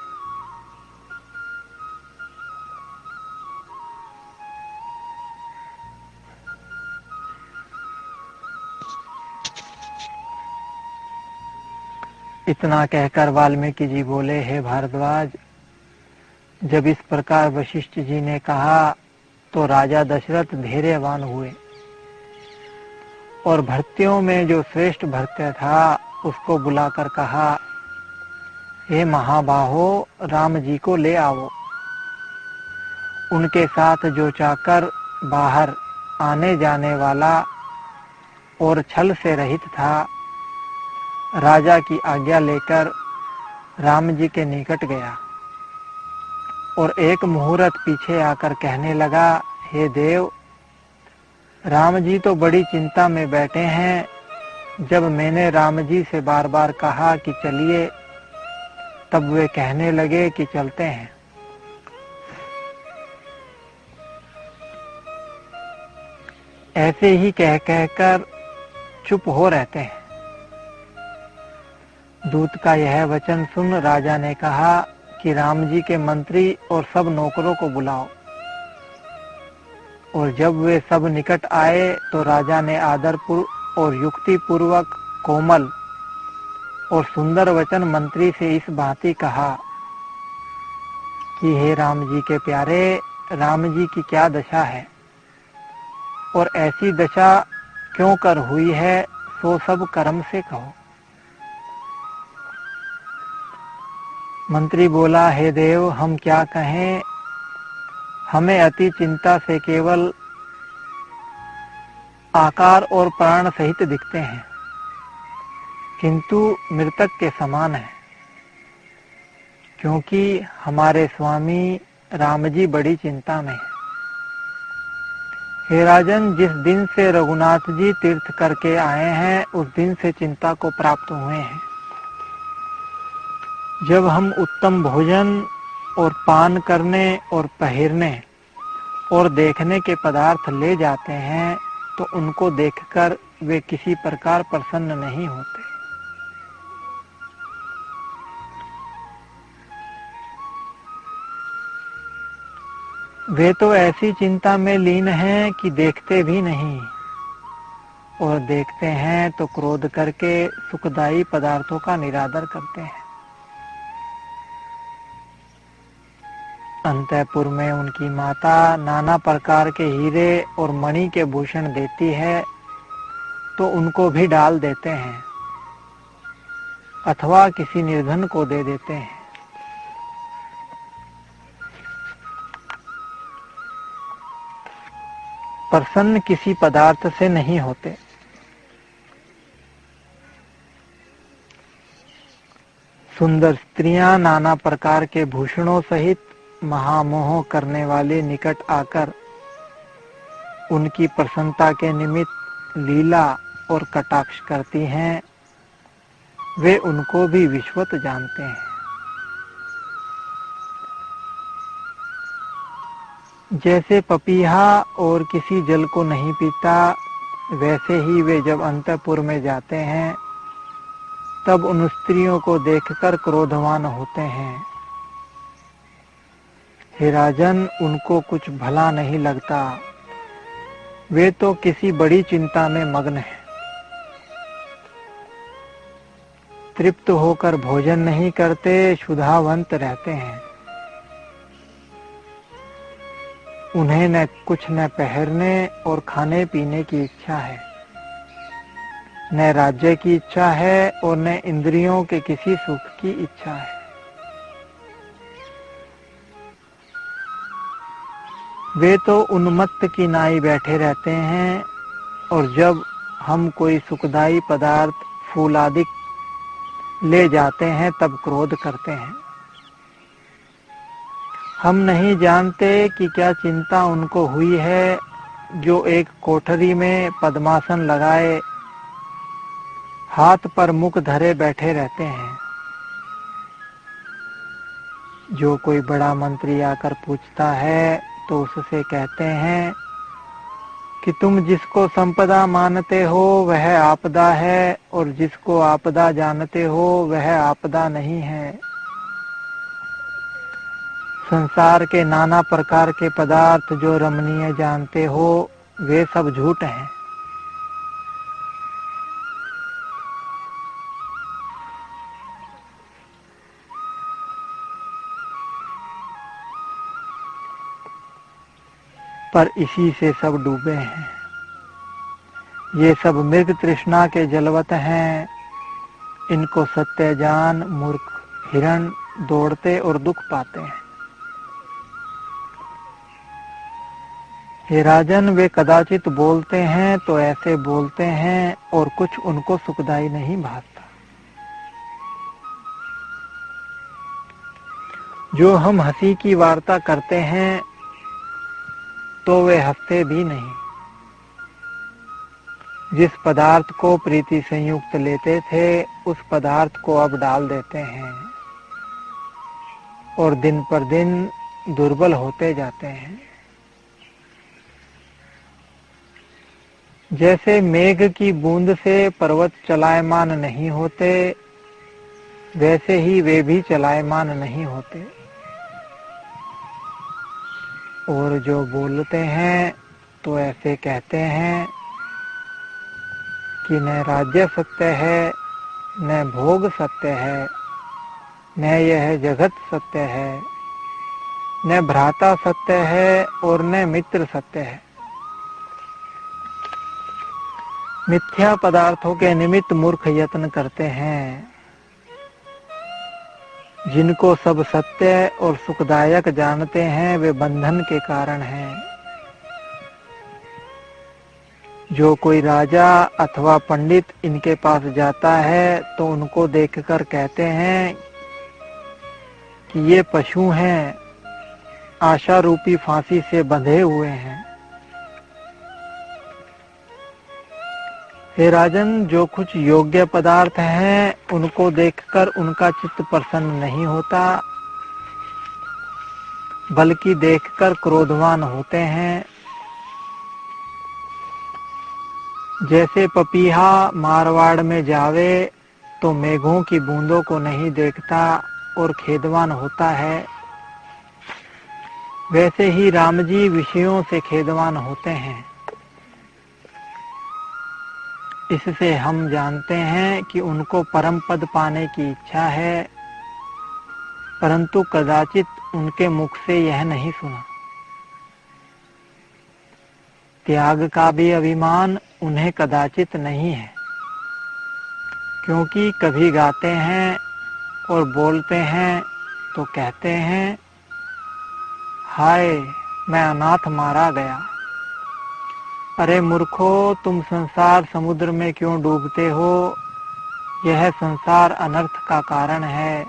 इतना कहकर वाल्मीकि जी बोले, हे भारद्वाज, जब इस प्रकार वशिष्ठ जी ने कहा तो राजा दशरथ धैर्यवान हुए और भृत्यों में जो श्रेष्ठ भृत्य था उसको बुलाकर कहा, हे महाबाहो, राम जी को ले आओ। उनके साथ जो चाकर बाहर आने जाने वाला और छल से रहित था, राजा की आज्ञा लेकर राम जी के निकट गया और एक मुहूर्त पीछे आकर कहने लगा, हे देव, राम जी तो बड़ी चिंता में बैठे हैं। जब मैंने राम जी से बार बार कहा कि चलिए, तब वे कहने लगे कि चलते हैं। ऐसे ही कह कहकर चुप हो रहते हैं। दूत का यह वचन सुन राजा ने कहा कि राम जी के मंत्री और सब नौकरों को बुलाओ। और जब वे सब निकट आए तो राजा ने आदरपूर्वक और युक्ति पूर्वक कोमल और सुंदर वचन मंत्री से इस भांति कहा कि हे राम जी के प्यारे, राम जी की क्या दशा है और ऐसी दशा क्यों कर हुई है, सो सब कर्म से कहो। मंत्री बोला, हे देव, हम क्या कहें, हमें अति चिंता से केवल आकार और प्राण सहित दिखते हैं, किंतु मृतक के समान है, क्योंकि हमारे स्वामी राम जी बड़ी चिंता में है। हे राजन, जिस दिन से रघुनाथ जी तीर्थ करके आए हैं, उस दिन से चिंता को प्राप्त हुए हैं। जब हम उत्तम भोजन और पान करने और पहिरने और देखने के पदार्थ ले जाते हैं, तो उनको देखकर वे किसी प्रकार प्रसन्न नहीं होते। वे तो ऐसी चिंता में लीन हैं कि देखते भी नहीं, और देखते हैं तो क्रोध करके सुखदायी पदार्थों का निरादर करते हैं। अंतःपुर में उनकी माता नाना प्रकार के हीरे और मणि के भूषण देती है, तो उनको भी डाल देते हैं अथवा किसी निर्धन को दे देते हैं। प्रसन्न किसी पदार्थ से नहीं होते। सुंदर स्त्रियां नाना प्रकार के भूषणों सहित महामोह करने वाले निकट आकर उनकी प्रसन्नता के निमित्त लीला और कटाक्ष करती हैं। वे उनको भी विश्वत जानते हैं। जैसे पपीहा और किसी जल को नहीं पीता, वैसे ही वे जब अंतःपुर में जाते हैं तब उन स्त्रियों को देखकर क्रोधवान होते हैं। हे राजन, उनको कुछ भला नहीं लगता, वे तो किसी बड़ी चिंता में मग्न हैं। तृप्त होकर भोजन नहीं करते, क्षुधावंत रहते हैं। उन्हें न कुछ न पहनने और खाने पीने की इच्छा है, न राज्य की इच्छा है और न इंद्रियों के किसी सुख की इच्छा है। वे तो उन्मत्त की नाई बैठे रहते हैं, और जब हम कोई सुखदायी पदार्थ फूल आदि ले जाते हैं तब क्रोध करते हैं। हम नहीं जानते कि क्या चिंता उनको हुई है, जो एक कोठरी में पद्मासन लगाए हाथ पर मुख धरे बैठे रहते हैं। जो कोई बड़ा मंत्री आकर पूछता है तो उससे कहते हैं कि तुम जिसको संपदा मानते हो वह आपदा है, और जिसको आपदा जानते हो वह आपदा नहीं है। संसार के नाना प्रकार के पदार्थ जो रमणीय जानते हो, वे सब झूठ हैं। पर इसी से सब डूबे हैं। ये सब मृग तृष्णा के जलवत हैं। इनको सत्य जान मूर्ख हिरण दौड़ते और दुख पाते हैं। हे राजन, वे कदाचित बोलते हैं तो ऐसे बोलते हैं और कुछ उनको सुखदायी नहीं भासता। जो हम हंसी की वार्ता करते हैं तो वे हंसते भी नहीं। जिस पदार्थ को प्रीति संयुक्त लेते थे उस पदार्थ को अब डाल देते हैं और दिन पर दिन दुर्बल होते जाते हैं। जैसे मेघ की बूंद से पर्वत चलायमान नहीं होते, वैसे ही वे भी चलायमान नहीं होते। और जो बोलते हैं तो ऐसे कहते हैं कि न राज्य सत्य है, न भोग सत्य है, न यह जगत सत्य है, न भ्राता सत्य है और न मित्र सत्य है। मिथ्या पदार्थों के निमित्त मूर्ख यत्न करते हैं। जिनको सब सत्य और सुखदायक जानते हैं वे बंधन के कारण हैं। जो कोई राजा अथवा पंडित इनके पास जाता है तो उनको देखकर कहते हैं कि ये पशु हैं, आशा रूपी फांसी से बंधे हुए हैं। हे राजन, जो कुछ योग्य पदार्थ हैं उनको देखकर उनका चित्त प्रसन्न नहीं होता, बल्कि देखकर क्रोधवान होते हैं। जैसे पपीहा मारवाड़ में जावे तो मेघों की बूंदों को नहीं देखता और खेदवान होता है, वैसे ही राम जी विषयों से खेदवान होते हैं। इससे हम जानते हैं कि उनको परम पद पाने की इच्छा है, परंतु कदाचित उनके मुख से यह नहीं सुना। त्याग का भी अभिमान उन्हें कदाचित नहीं है, क्योंकि कभी गाते हैं और बोलते हैं तो कहते हैं, हाय मैं अनाथ मारा गया। अरे मूर्खो, तुम संसार समुद्र में क्यों डूबते हो? यह संसार अनर्थ का कारण है,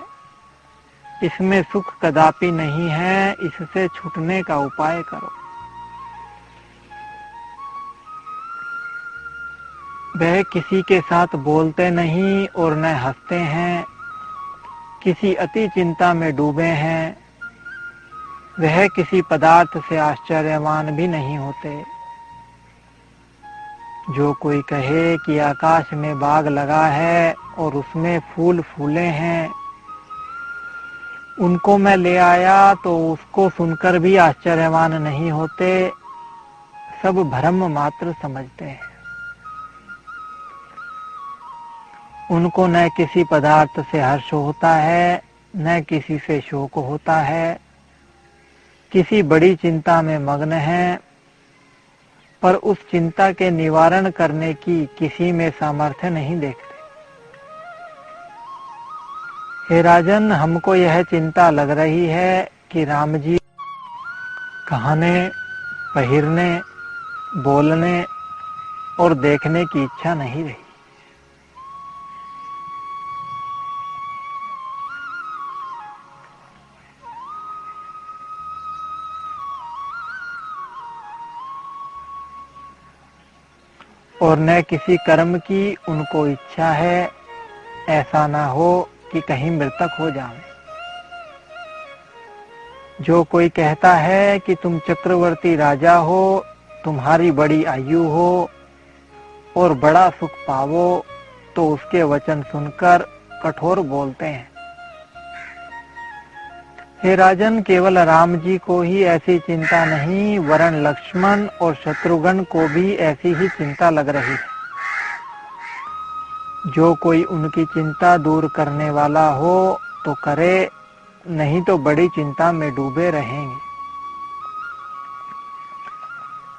इसमें सुख कदापि नहीं है, इससे छूटने का उपाय करो। वह किसी के साथ बोलते नहीं और न हंसते हैं, किसी अति चिंता में डूबे हैं। वह किसी पदार्थ से आश्चर्यवान भी नहीं होते। जो कोई कहे कि आकाश में बाग लगा है और उसमें फूल फूले हैं, उनको मैं ले आया तो उसको सुनकर भी आश्चर्यवान नहीं होते, सब भ्रम मात्र समझते हैं। उनको न किसी पदार्थ से हर्ष होता है, न किसी से शोक होता है, किसी बड़ी चिंता में मग्न है, पर उस चिंता के निवारण करने की किसी में सामर्थ्य नहीं देखते। हे राजन, हमको यह चिंता लग रही है कि राम जी कहने, पहिरने, बोलने और देखने की इच्छा नहीं रही। और न किसी कर्म की उनको इच्छा है, ऐसा ना हो कि कहीं मृतक हो जाए। जो कोई कहता है कि तुम चक्रवर्ती राजा हो, तुम्हारी बड़ी आयु हो और बड़ा सुख पावो, तो उसके वचन सुनकर कठोर बोलते हैं। हे राजन, केवल राम जी को ही ऐसी चिंता नहीं, वरन लक्ष्मण और शत्रुघ्न को भी ऐसी ही चिंता लग रही है। जो कोई उनकी चिंता दूर करने वाला हो तो करे, नहीं तो बड़ी चिंता में डूबे रहेंगे।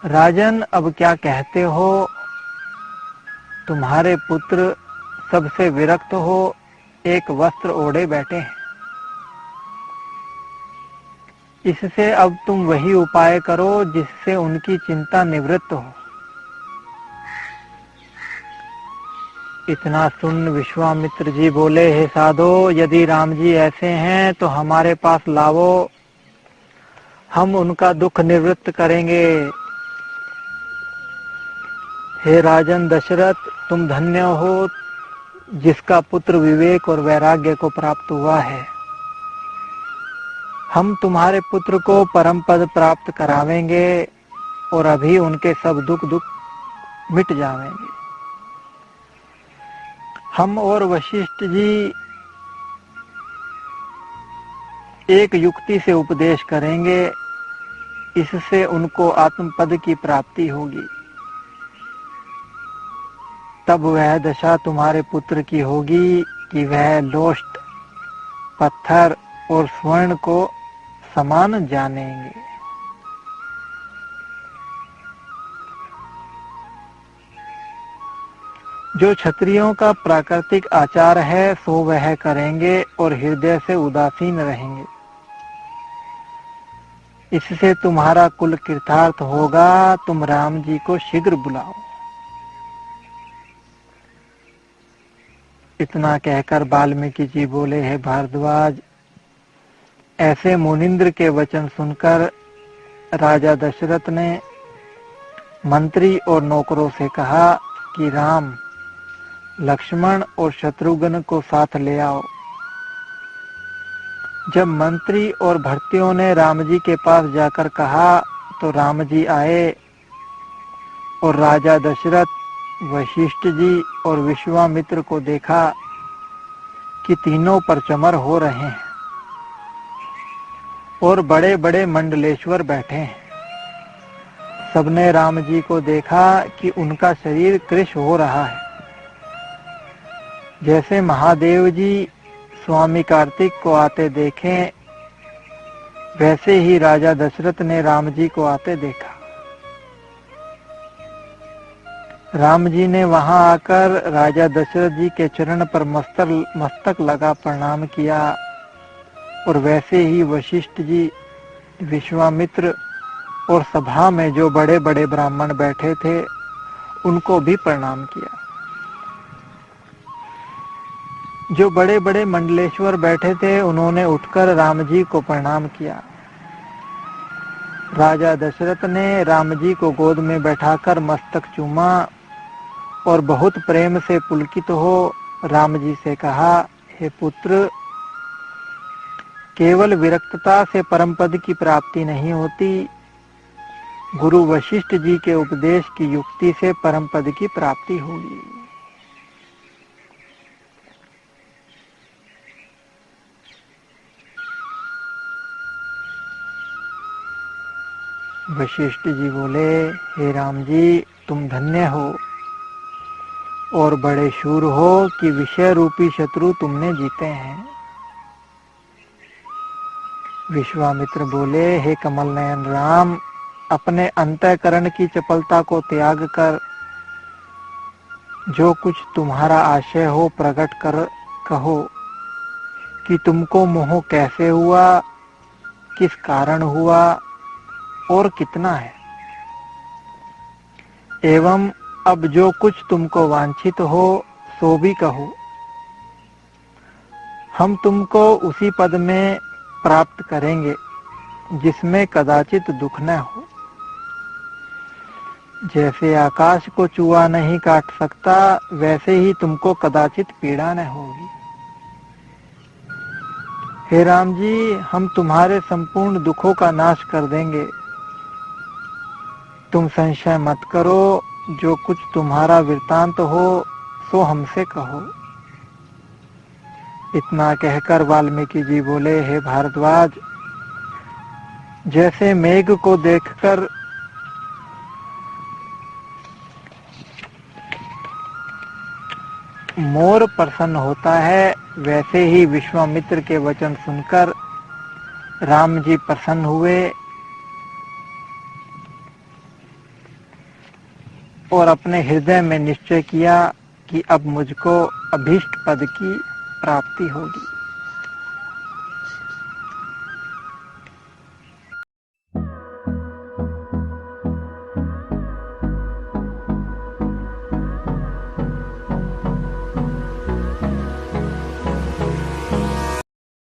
राजन, अब क्या कहते हो? तुम्हारे पुत्र सबसे विरक्त हो, एक वस्त्र ओढ़े बैठे हैं। इससे अब तुम वही उपाय करो जिससे उनकी चिंता निवृत्त हो। इतना सुन विश्वामित्र जी बोले, हे साधो, यदि राम जी ऐसे हैं तो हमारे पास लावो, हम उनका दुख निवृत्त करेंगे। हे राजन दशरथ, तुम धन्य हो जिसका पुत्र विवेक और वैराग्य को प्राप्त हुआ है। हम तुम्हारे पुत्र को परम पद प्राप्त करावेंगे और अभी उनके सब दुख मिट जाएंगे। हम और वशिष्ठ जी एक युक्ति से उपदेश करेंगे, इससे उनको आत्मपद की प्राप्ति होगी। तब वह दशा तुम्हारे पुत्र की होगी कि वह लोष्ट, पत्थर और स्वर्ण को समान जानेंगे। जो क्षत्रियों का प्राकृतिक आचार है सो वह करेंगे और हृदय से उदासीन रहेंगे। इससे तुम्हारा कुल कृतार्थ होगा। तुम राम जी को शीघ्र बुलाओ। इतना कहकर वाल्मीकि जी बोले, हे भारद्वाज, ऐसे मुनिंद्र के वचन सुनकर राजा दशरथ ने मंत्री और नौकरों से कहा कि राम, लक्ष्मण और शत्रुघ्न को साथ ले आओ। जब मंत्री और भर्तियों ने राम जी के पास जाकर कहा तो राम जी आए और राजा दशरथ, वशिष्ठ जी और विश्वामित्र को देखा कि तीनों परचमर हो रहे हैं और बड़े बड़े मंडलेश्वर बैठे हैं। सबने राम जी को देखा कि उनका शरीर कृश हो रहा है। जैसे महादेव जी स्वामी कार्तिक को आते देखें, वैसे ही राजा दशरथ ने राम जी को आते देखा। राम जी ने वहां आकर राजा दशरथ जी के चरण पर मस्तक लगा प्रणाम किया और वैसे ही वशिष्ठ जी, विश्वामित्र और सभा में जो बड़े बड़े ब्राह्मण बैठे थे उनको भी प्रणाम किया। जो बड़े बड़े मंडलेश्वर बैठे थे उन्होंने उठकर राम जी को प्रणाम किया। राजा दशरथ ने राम जी को गोद में बैठाकर मस्तक चूमा और बहुत प्रेम से पुलकित हो राम जी से कहा, हे पुत्र, केवल विरक्तता से परम पद की प्राप्ति नहीं होती, गुरु वशिष्ठ जी के उपदेश की युक्ति से परम पद की प्राप्ति होगी। वशिष्ठ जी बोले, हे राम जी, तुम धन्य हो और बड़े शूर हो कि विषय रूपी शत्रु तुमने जीते हैं। विश्वामित्र बोले, हे कमल नयन राम, अपने अंतःकरण की चपलता को त्याग कर जो कुछ तुम्हारा आशय हो प्रकट कर कहो कि तुमको मोह कैसे हुआ, किस कारण हुआ और कितना है। एवं अब जो कुछ तुमको वांछित हो सो भी कहो। हम तुमको उसी पद में प्राप्त करेंगे जिसमें कदाचित दुख न हो। जैसे आकाश को चूहा नहीं काट सकता, वैसे ही तुमको कदाचित पीड़ा न होगी। हे राम जी, हम तुम्हारे संपूर्ण दुखों का नाश कर देंगे। तुम संशय मत करो। जो कुछ तुम्हारा वृतांत हो सो हमसे कहो। इतना कहकर वाल्मीकि जी बोले, हे भारद्वाज, जैसे मेघ को देखकर मोर प्रसन्न होता है, वैसे ही विश्वामित्र के वचन सुनकर राम जी प्रसन्न हुए और अपने हृदय में निश्चय किया कि अब मुझको अभीष्ट पद की प्राप्ति होगी।